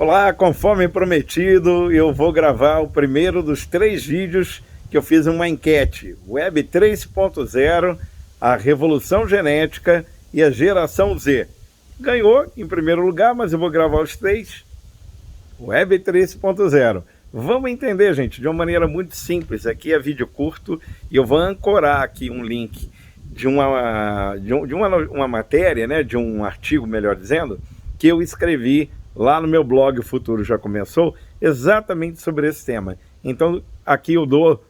Olá, conforme prometido, eu vou gravar o primeiro dos 3 vídeos que eu fiz uma enquete. Web 3.0, a revolução genética e a geração Z. Ganhou em primeiro lugar, mas eu vou gravar os 3. Web 3.0. Vamos entender, gente, de uma maneira muito simples. Aqui é vídeo curto e eu vou ancorar aqui um link de uma matéria, né, de um artigo, melhor dizendo, que eu escrevi lá no meu blog O Futuro Já Começou, exatamente sobre esse tema. Então, aqui eu dou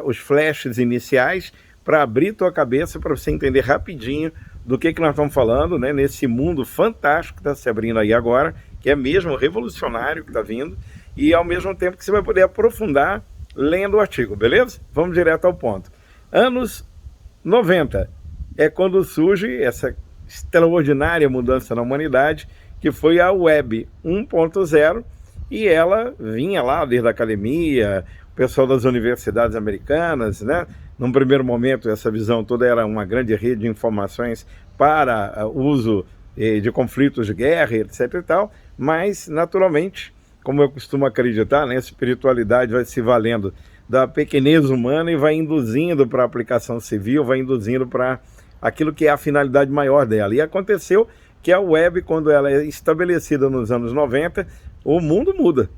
os flashes iniciais para abrir tua cabeça, para você entender rapidinho do que nós estamos falando, né, nesse mundo fantástico que está se abrindo aí agora, que é mesmo revolucionário que está vindo, e ao mesmo tempo que você vai poder aprofundar lendo o artigo, beleza? Vamos direto ao ponto. Anos 90 é quando surge essa extraordinária mudança na humanidade, que foi a Web 1.0, e ela vinha lá desde a academia, o pessoal das universidades americanas, né? Num primeiro momento, essa visão toda era uma grande rede de informações para uso de conflitos de guerra, etc e tal, mas, naturalmente, como eu costumo acreditar, né, a espiritualidade vai se valendo da pequenez humana e vai induzindo para a aplicação civil, vai induzindo para aquilo que é a finalidade maior dela. E aconteceu que a web, quando ela é estabelecida nos anos 90, o mundo muda,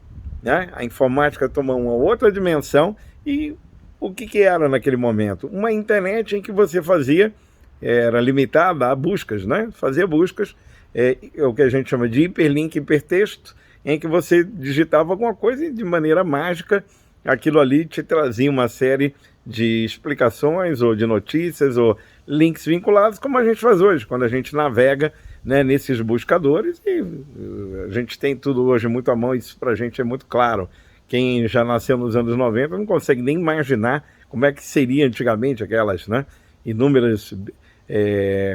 né? A informática toma uma outra dimensão e o que era naquele momento? Uma internet em que você fazia, era limitada a buscas, né? Fazia buscas, o que a gente chama de hiperlink, hipertexto, em que você digitava alguma coisa e de maneira mágica aquilo ali te trazia uma série de explicações ou de notícias ou links vinculados, como a gente faz hoje, quando a gente navega, né, nesses buscadores, e a gente tem tudo hoje muito à mão, isso pra gente é muito claro. Quem já nasceu nos anos 90 não consegue nem imaginar como é que seria antigamente aquelas, né, inúmeras,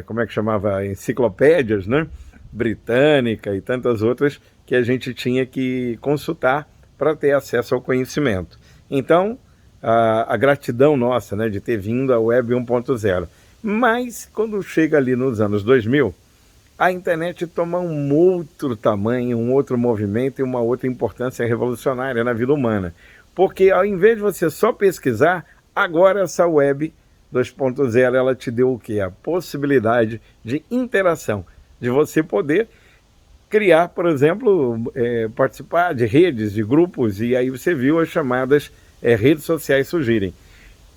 como é que chamava, enciclopédias, né, britânica e tantas outras que a gente tinha que consultar para ter acesso ao conhecimento. Então, a gratidão nossa, né, de ter vindo a Web 1.0. Mas, quando chega ali nos anos 2000, a internet toma um outro tamanho, um outro movimento e uma outra importância revolucionária na vida humana. Porque, ao invés de você só pesquisar, agora essa Web 2.0, ela te deu o quê? A possibilidade de interação, de você poder criar, por exemplo, participar de redes, de grupos, e aí você viu as chamadas redes sociais surgirem.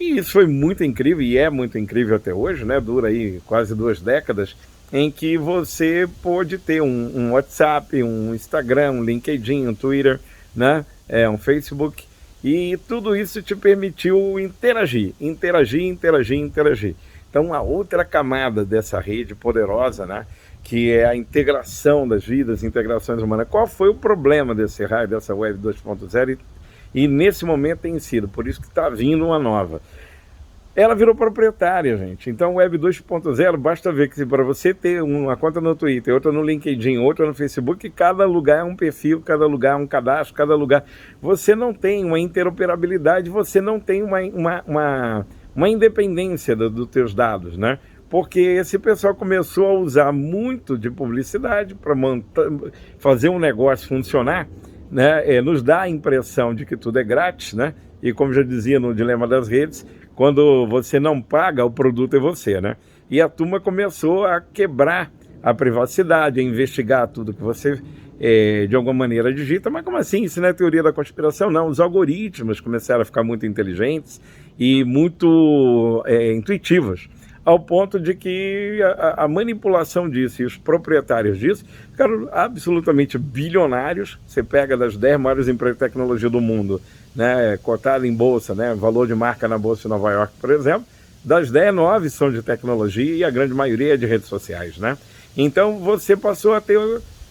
E isso foi muito incrível, e é muito incrível até hoje, né? Dura aí quase 2 décadas, em que você pôde ter um WhatsApp, um Instagram, um LinkedIn, um Twitter, né? Um Facebook, e tudo isso te permitiu interagir. Então, a outra camada dessa rede poderosa, né, que é a integração das vidas, integrações humanas. Qual foi o problema desse raio, dessa Web 2.0? E nesse momento tem sido, por isso que está vindo uma nova. Ela virou proprietária, gente. Então, Web 2.0, basta ver que para você ter uma conta no Twitter, outra no LinkedIn, outra no Facebook, cada lugar é um perfil, cada lugar é um cadastro, cada lugar... Você não tem uma interoperabilidade, você não tem uma independência dos teus dados, né? Porque esse pessoal começou a usar muito de publicidade para fazer um negócio funcionar, né? Nos dá a impressão de que tudo é grátis, né? E como já dizia no Dilema das Redes, quando você não paga, o produto é você, né? E a turma começou a quebrar a privacidade, a investigar tudo que você, de alguma maneira, digita. Mas como assim? Isso não é teoria da conspiração? Não, os algoritmos começaram a ficar muito inteligentes e muito intuitivos, ao ponto de que a manipulação disso e os proprietários disso ficaram absolutamente bilionários. Você pega das 10 maiores empresas de tecnologia do mundo, né, cotada em bolsa, né, valor de marca na bolsa de Nova York, por exemplo, das 10, 9 são de tecnologia e a grande maioria é de redes sociais, né? Então você passou a ter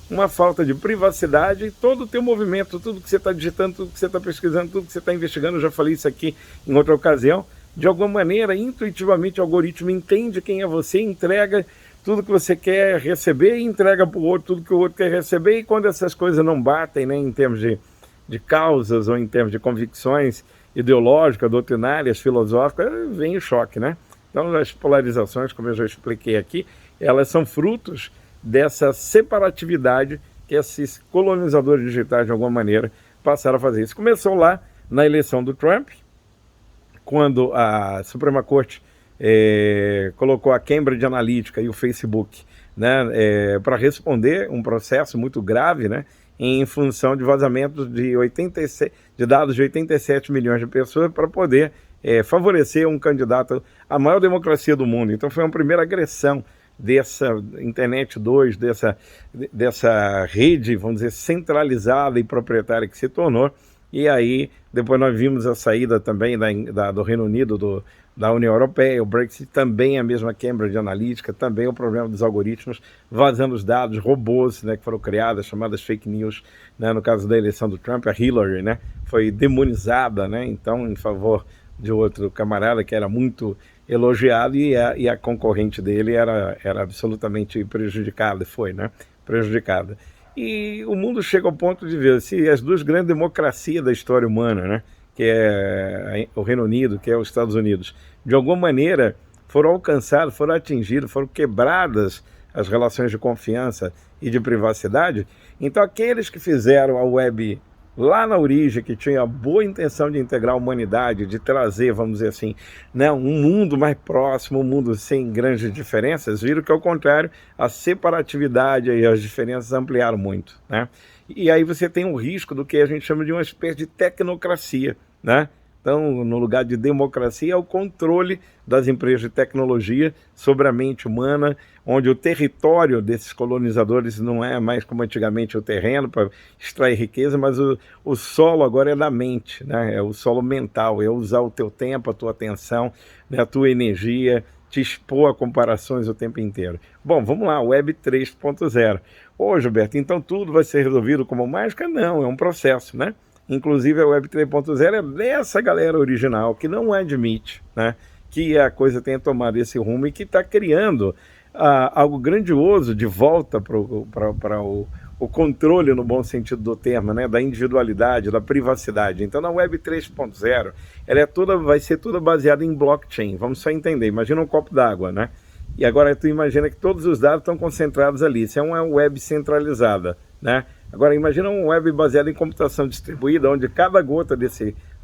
uma falta de privacidade e todo o teu movimento, tudo que você está digitando, tudo que você está pesquisando, tudo que você está investigando, eu já falei isso aqui em outra ocasião, de alguma maneira, intuitivamente, o algoritmo entende quem é você, entrega tudo que você quer receber e entrega para o outro tudo que o outro quer receber, e quando essas coisas não batem, né, em termos de causas ou em termos de convicções ideológicas, doutrinárias, filosóficas, vem o choque, né? Então, as polarizações, como eu já expliquei aqui, elas são frutos dessa separatividade que esses colonizadores digitais, de alguma maneira, passaram a fazer isso. Começou lá na eleição do Trump, quando a Suprema Corte colocou a Cambridge Analytica e o Facebook, né, para responder um processo muito grave, né, em função de vazamentos de dados de 87 milhões de pessoas para poder favorecer um candidato à maior democracia do mundo. Então foi uma primeira agressão dessa Internet 2, dessa rede, vamos dizer, centralizada e proprietária que se tornou. E aí, depois nós vimos a saída também do Reino Unido, da União Europeia, o Brexit, também a mesma Cambridge Analytica, também o problema dos algoritmos, vazando os dados, robôs, né, que foram criadas, chamadas fake news, né, no caso da eleição do Trump, a Hillary, né, foi demonizada, né, então, em favor de outro camarada que era muito elogiado, e a concorrente dele era absolutamente prejudicada, prejudicada. E o mundo chega ao ponto de ver se as duas grandes democracias da história humana, né, que é o Reino Unido, que é os Estados Unidos, de alguma maneira foram alcançadas, foram atingidas, foram quebradas as relações de confiança e de privacidade. Então aqueles que fizeram a web lá na origem, que tinha a boa intenção de integrar a humanidade, de trazer, vamos dizer assim, né, um mundo mais próximo, um mundo sem grandes diferenças, viram que, ao contrário, a separatividade e as diferenças ampliaram muito, né? E aí você tem um risco do que a gente chama de uma espécie de tecnocracia, né? Então, no lugar de democracia, é o controle das empresas de tecnologia sobre a mente humana, onde o território desses colonizadores não é mais como antigamente o terreno para extrair riqueza, mas o solo agora é da mente, né? É o solo mental, é usar o teu tempo, a tua atenção, né? A tua energia, te expor a comparações o tempo inteiro. Bom, vamos lá, Web 3.0. Ô, Gilberto, então tudo vai ser resolvido como mágica? Não, é um processo, né? Inclusive a Web 3.0 é dessa galera original que não admite, né, que a coisa tenha tomado esse rumo e que está criando algo grandioso de volta para o controle, no bom sentido do termo, né, da individualidade, da privacidade. Então na Web 3.0 vai ser toda baseada em blockchain. Vamos só entender, imagina um copo d'água, né? E agora tu imagina que todos os dados estão concentrados ali. Isso é uma web centralizada, né? Agora imagina uma web baseada em computação distribuída, onde cada gota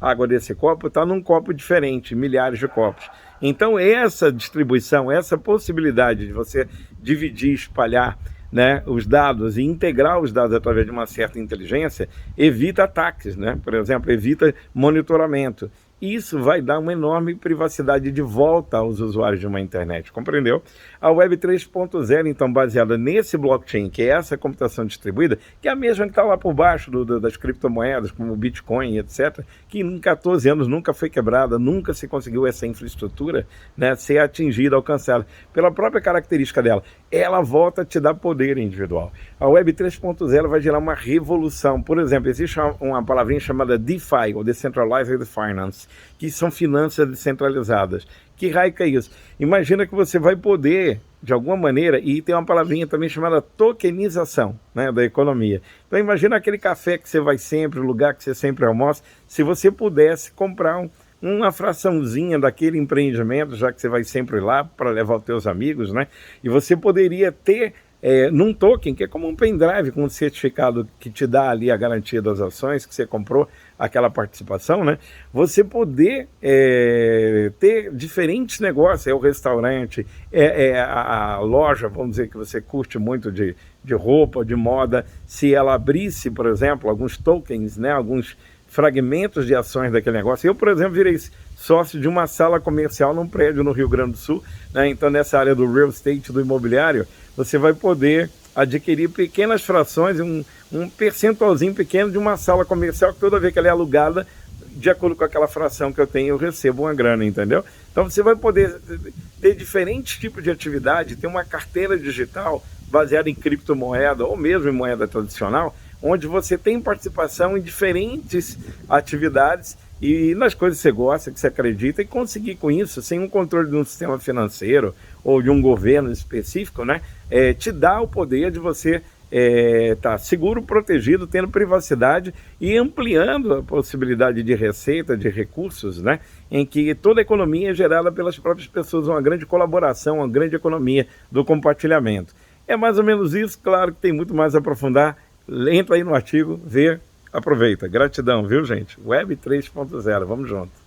água desse copo está num copo diferente, milhares de copos. Então essa distribuição, essa possibilidade de você dividir, espalhar, né, os dados e integrar os dados através de uma certa inteligência, evita ataques, né? Por exemplo, evita monitoramento. Isso vai dar uma enorme privacidade de volta aos usuários de uma internet, compreendeu? A Web 3.0, então, baseada nesse blockchain, que é essa computação distribuída, que é a mesma que está lá por baixo das criptomoedas, como o Bitcoin, etc., que em 14 anos nunca foi quebrada, nunca se conseguiu essa infraestrutura, né, ser atingida, alcançada, pela própria característica dela. Ela volta a te dar poder individual. A Web 3.0 vai gerar uma revolução. Por exemplo, existe uma palavrinha chamada DeFi, ou Decentralized Finance, que são finanças descentralizadas. Que raio que é isso? Imagina que você vai poder, de alguma maneira, e tem uma palavrinha também chamada tokenização, né, da economia. Então imagina aquele café que você vai sempre, o lugar que você sempre almoça, se você pudesse comprar uma fraçãozinha daquele empreendimento, já que você vai sempre lá para levar os teus amigos, né? E você poderia ter num token, que é como um pendrive com um certificado que te dá ali a garantia das ações que você comprou, aquela participação, né? Você poder ter diferentes negócios, o restaurante, a loja, vamos dizer, que você curte muito de roupa, de moda, se ela abrisse, por exemplo, alguns tokens, né? Alguns fragmentos de ações daquele negócio. Eu, por exemplo, virei sócio de uma sala comercial num prédio no Rio Grande do Sul, né? Então nessa área do real estate, do imobiliário, você vai poder adquirir pequenas frações, um percentualzinho pequeno de uma sala comercial, que toda vez que ela é alugada, de acordo com aquela fração que eu tenho, eu recebo uma grana, entendeu? Então você vai poder ter diferentes tipos de atividade, ter uma carteira digital baseada em criptomoeda ou mesmo em moeda tradicional, onde você tem participação em diferentes atividades e nas coisas que você gosta, que você acredita, e conseguir com isso, sem um controle de um sistema financeiro ou de um governo específico, né, te dá o poder de você estar seguro, protegido, tendo privacidade e ampliando a possibilidade de receita, de recursos, né, em que toda a economia é gerada pelas próprias pessoas, uma grande colaboração, uma grande economia do compartilhamento. É mais ou menos isso, claro que tem muito mais a aprofundar. Entra aí no artigo, vê, aproveita. Gratidão, viu, gente? Web 3.0, vamos junto.